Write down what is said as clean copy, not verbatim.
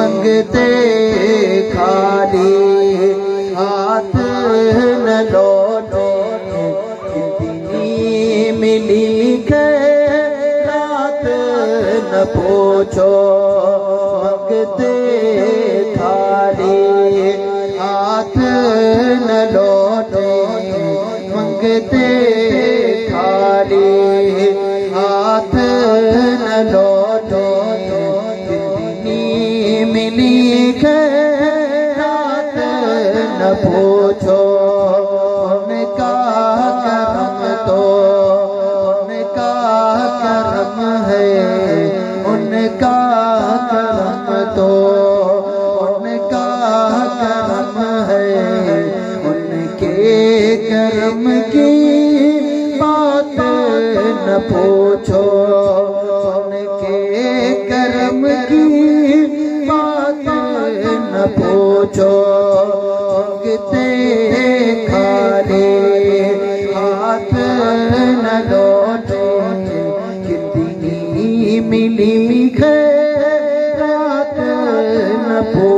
मंगते खाली हाथ न लौटे, कितनी मिली खैरात न पूछो। मंगते खाली हाथ न लौटे, मंगते खाली हाथ न लौटे, कितनी मिली खैरात न पूछो। उनका करम तो उनका करम है, उनका करम तो उनका करम है, उनके करम की बात न पूछो। उनके करम की बात न पूछो। मंगते खाली हाथ न लौटे, कितनी मिली खैरात न पूछो।